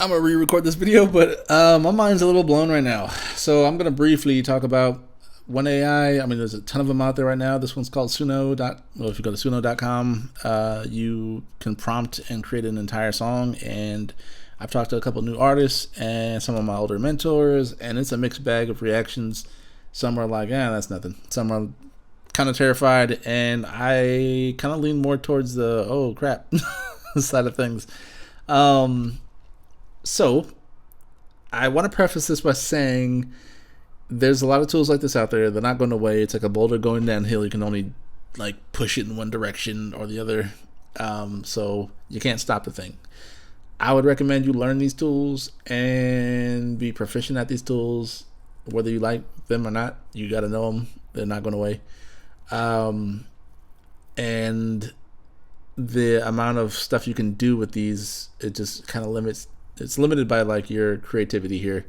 I'm gonna re-record this video, but my mind's a little blown right now. So I'm gonna briefly talk about one AI. I mean, there's a ton of them out there right now. This one's called Suno. Well, if you go to suno.com, you can prompt and create an entire song. And I've talked to a couple new artists and some of my older mentors, and it's a mixed bag of reactions. Some are like, "Yeah, that's nothing." Some are kind of terrified, and I kind of lean more towards the "oh crap" side of things. So I want to preface this by saying there's a lot of tools like this out there. They're not going away. It's like a boulder going downhill. You can only like push it in one direction or the other. So you can't stop the thing. I would recommend you learn these tools and be proficient at these tools, whether you like them or not. You got to know them. They're not going away. And the amount of stuff you can do with these, it just kind of limits. It's limited by like your creativity here.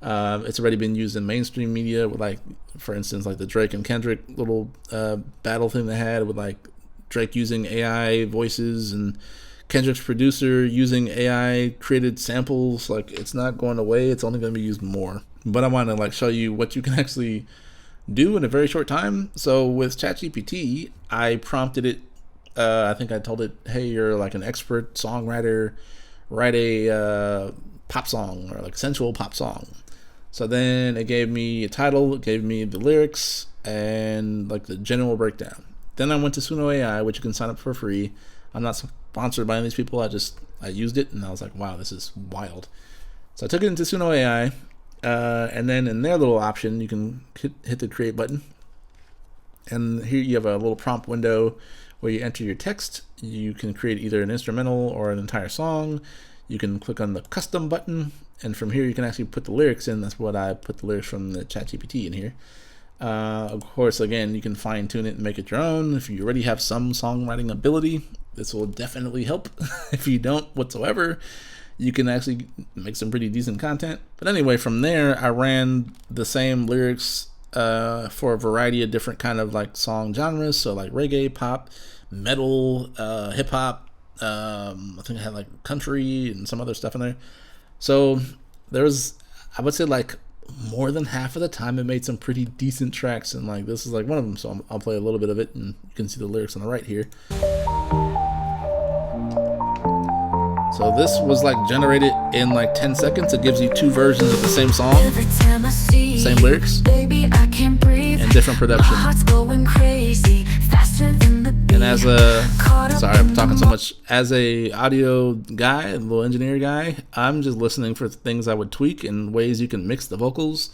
It's already been used in mainstream media with, like, for instance, like the Drake and Kendrick little battle thing they had with like Drake using AI voices and Kendrick's producer using AI created samples. Like, it's not going away. It's only going to be used more. But I want to like show you what you can actually do in a very short time. So with ChatGPT, I prompted it. I think I told it, "Hey, you're like an expert songwriter. Write a pop song or like sensual pop song." So then it gave me a title, it gave me the lyrics, and like the general breakdown. Then I went to Suno Ai, which you can sign up for free. I'm not sponsored by any of these people. I used it and I was like, wow, this is wild. So I took it into Suno Ai, and then in their little option, you can hit the create button. And here you have a little prompt window where you enter your text. You can create either an instrumental or an entire song. You can click on the custom button, and from here you can actually put the lyrics in. That's what I put the lyrics from the ChatGPT in here. Of course, again, you can fine tune it and make it your own. If you already have some songwriting ability, this will definitely help. If you don't whatsoever, you can actually make some pretty decent content. But anyway, from there, I ran the same lyrics for a variety of different kind of like song genres. So like reggae, pop, metal, hip hop. I think I had like country and some other stuff in there. So there was, I would say, like more than half of the time it made some pretty decent tracks, and like this is like one of them. So I'll play a little bit of it, and you can see the lyrics on the right here. So this was like generated in like 10 seconds. It gives you two versions of the same song, same lyrics, and different production. And as a, sorry, I'm talking so much. As a audio guy, a little engineer guy, I'm just listening for things I would tweak and ways you can mix the vocals.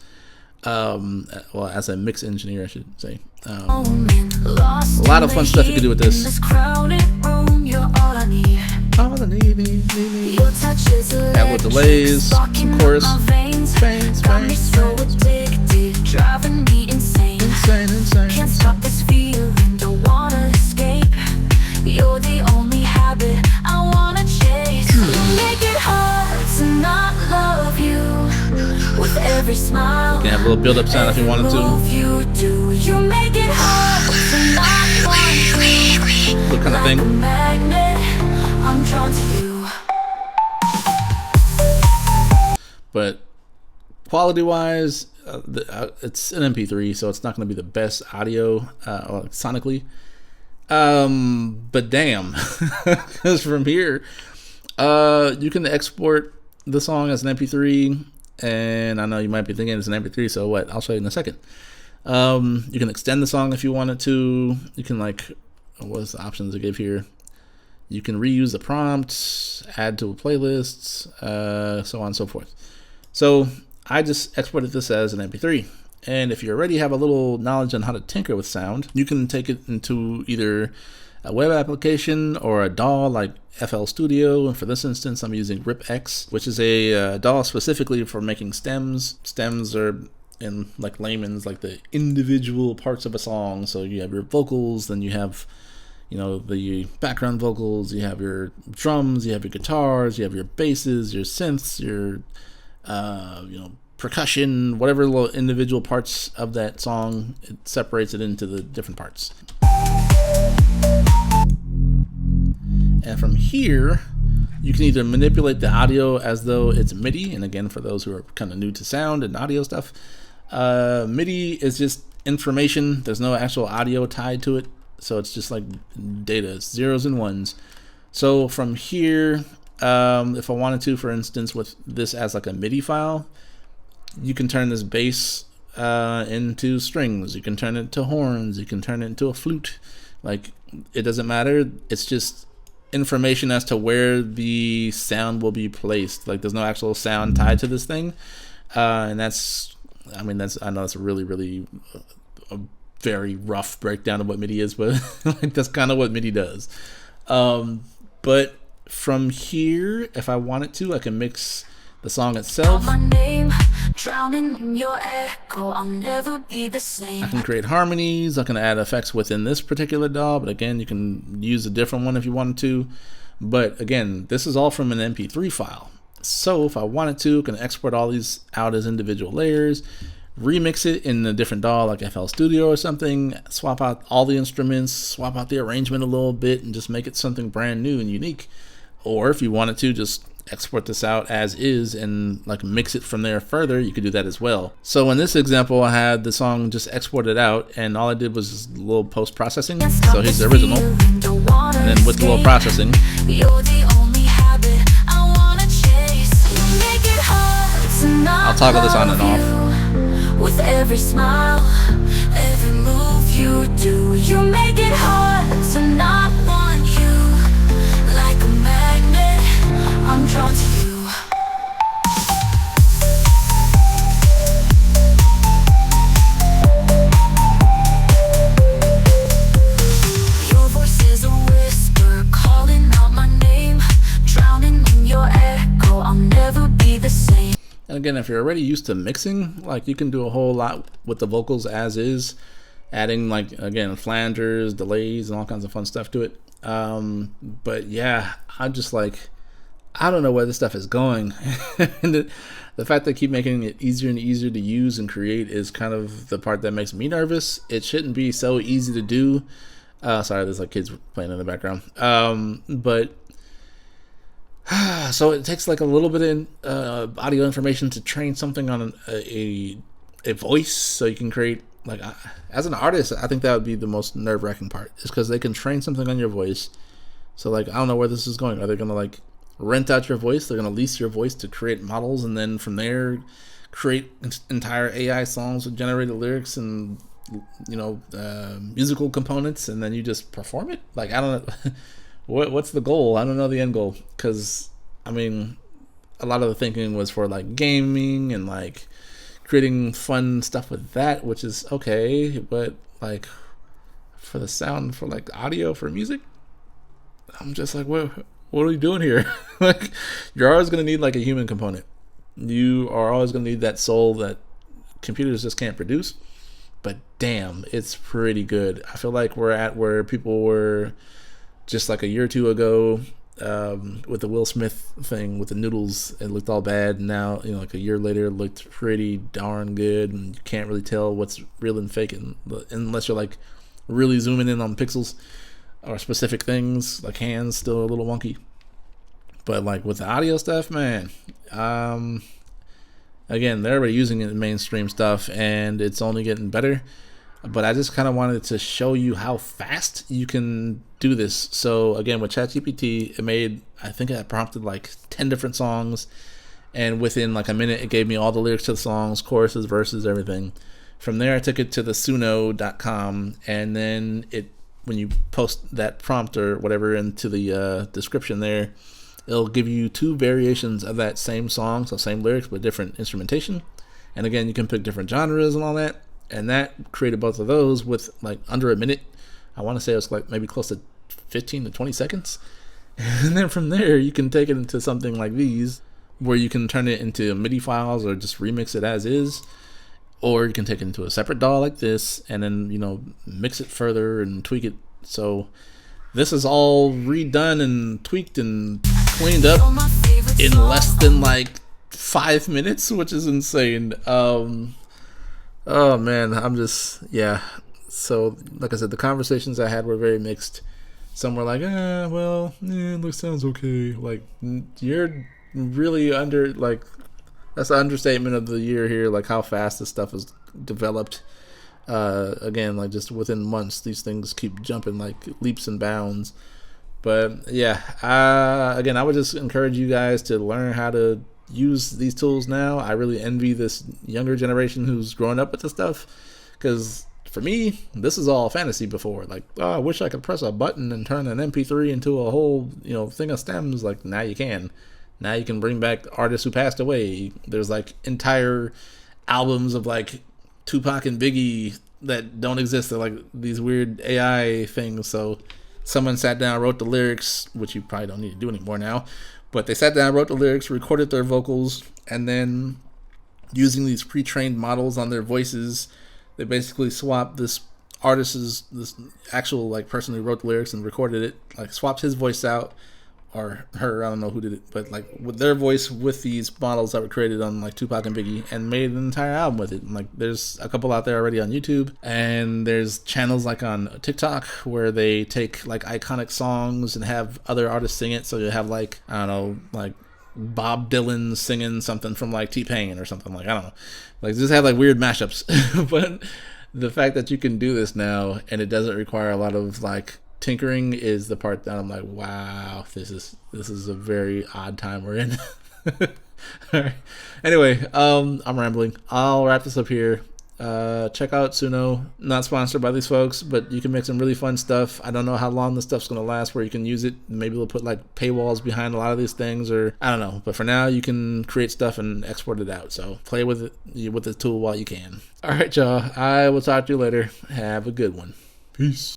Well, as a mix engineer, I should say. A lot of fun stuff you can do with this. All I need. Add little delays, some chorus. Driving me insane. Can't stop this feeling, don't wanna escape. You're the only habit I wanna chase. You make it hard to not love you. With every smile, You can have a little build-up sound if you wanted to. You do. You make it hard to not want you. What kind of thing? Like a magnet, I'm drawn to you. But quality-wise, it's an MP3, so it's not going to be the best audio or sonically. But damn, because from here, you can export the song as an MP3, and I know you might be thinking it's an MP3, so what? I'll show you in a second. You can extend the song if you wanted to. You can like, what's the options I give here? You can reuse the prompts, add to a playlist, so on and so forth. So I just exported this as an MP3. And if you already have a little knowledge on how to tinker with sound, you can take it into either a web application or a DAW like FL Studio. And for this instance, I'm using RipX, which is a DAW specifically for making stems. Stems are, in like layman's, like the individual parts of a song. So you have your vocals, then you have, you know, the background vocals, you have your drums, you have your guitars, you have your basses, your synths, your percussion, whatever little individual parts of that song. It separates it into the different parts. And from here, You can either manipulate the audio as though it's MIDI, and again, for those who are kind of new to sound and audio stuff, MIDI is just information. There's no actual audio tied to it, so it's just like data, it's zeros and ones. So from here, if I wanted to, for instance, with this as like a MIDI file, you can turn this bass into strings, you can turn it to horns, you can turn it into a flute. Like, it doesn't matter, it's just information as to where the sound will be placed. Like, there's no actual sound tied to this thing, and that's, I know that's a really a very rough breakdown of what MIDI is, but like, that's kind of what MIDI does. But from here, if I wanted to, I can mix the song itself. My name, drowning in your echo, I'll never be the same. I can create harmonies, I can add effects within this particular DAW, but again, you can use a different one if you wanted to. But again, this is all from an MP3 file. So if I wanted to, I can export all these out as individual layers, remix it in a different DAW like FL Studio or something, swap out all the instruments, swap out the arrangement a little bit, and just make it something brand new and unique. Or if you wanted to, just export this out as is and like mix it from there further, you could do that as well. So in this example, I had the song just exported out, and all I did was just a little post-processing. So here's the original, and then with a little processing, I'll toggle this on and off. With every smile, every move you do, you make it hard to not want you. Like a magnet, I'm drawn to you. Your voice is a whisper, calling out my name, drowning in your echo, I'll never be the same. And again, if you're already used to mixing, like, you can do a whole lot with the vocals as is, adding, like, again, flangers, delays, and all kinds of fun stuff to it. But yeah, I'm just like, I don't know where this stuff is going. And the fact they keep making it easier and easier to use and create is kind of the part that makes me nervous. It shouldn't be so easy to do. Sorry, there's like kids playing in the background. But so it takes like a little bit of audio information to train something on a voice, so you can create, like, as an artist, I think that would be the most nerve-wracking part, is because they can train something on your voice. So like, I don't know where this is going. Are they gonna like rent out your voice? They're gonna lease your voice to create models, and then from there create entire AI songs with generated lyrics and, you know, musical components, and then you just perform it? Like, I don't know. What's the goal? I don't know the end goal, because I mean, a lot of the thinking was for like gaming and like creating fun stuff with that, which is okay, but like for the sound, for like audio, for music, I'm just like, what are we doing here? Like, you're always going to need like a human component. You are always going to need that soul that computers just can't produce. But damn, it's pretty good. I feel like we're at where people were just like a year or two ago, with the Will Smith thing with the noodles. It looked all bad. Now, you know, like a year later, it looked pretty darn good, and you can't really tell what's real and fake unless you're like really zooming in on pixels or specific things, like hands still a little wonky. But like with the audio stuff, man, again, they're already using it in mainstream stuff, and it's only getting better. But I just kind of wanted to show you how fast you can do this. So again, with ChatGPT, it made, I think I prompted like 10 different songs, and within like a minute, it gave me all the lyrics to the songs, choruses, verses, everything. From there, I took it to the Suno.com, and then when you post that prompt or whatever into the description there, it'll give you 2 variations of that same song, so same lyrics but different instrumentation. And again, you can pick different genres and all that. And that created both of those with like under a minute. I want to say it was like maybe close to 15 to 20 seconds. And then from there, you can take it into something like these, where you can turn it into MIDI files or just remix it as is. Or you can take it into a separate DAW like this, and then, you know, mix it further and tweak it. So this is all redone and tweaked and cleaned up in less than like 5 minutes, which is insane. Oh man, I'm just, yeah. So like I said, the conversations I had were very mixed. Some were like, looks sounds okay. Like you're really under like that's an understatement of the year here. Like how fast this stuff is developed. Again, like just within months, these things keep jumping like leaps and bounds. But yeah, again, I would just encourage you guys to learn how to use these tools now. I really envy this younger generation who's growing up with this stuff, because for me, this is all fantasy before. Like, oh, I wish I could press a button and turn an MP3 into a whole, thing of stems. Like, now you can. Now you can bring back artists who passed away. There's like entire albums of like Tupac and Biggie that don't exist. They're like these weird AI things. So someone sat down, wrote the lyrics, which you probably don't need to do anymore now. But they sat down, wrote the lyrics, recorded their vocals, and then using these pre-trained models on their voices, they basically swapped this actual like person who wrote the lyrics and recorded it, like swapped his voice out, or her, I don't know who did it, but like with their voice with these models that were created on like Tupac and Biggie, and made an entire album with it. And like there's a couple out there already on YouTube, and there's channels like on TikTok where they take like iconic songs and have other artists sing it. So you have like, I don't know, like Bob Dylan singing something from like T-Pain or something, like I don't know, like just have like weird mashups. But the fact that you can do this now and it doesn't require a lot of like tinkering is the part that I'm like, wow, this is a very odd time we're in. All right. Anyway, I'm rambling. I'll wrap this up here. Check out Suno. Not sponsored by these folks, but you can make some really fun stuff. I don't know how long this stuff's gonna last where you can use it. Maybe they'll put like paywalls behind a lot of these things, or I don't know. But for now, you can create stuff and export it out. So play with it with the tool while you can. All right, y'all. I will talk to you later. Have a good one. Peace.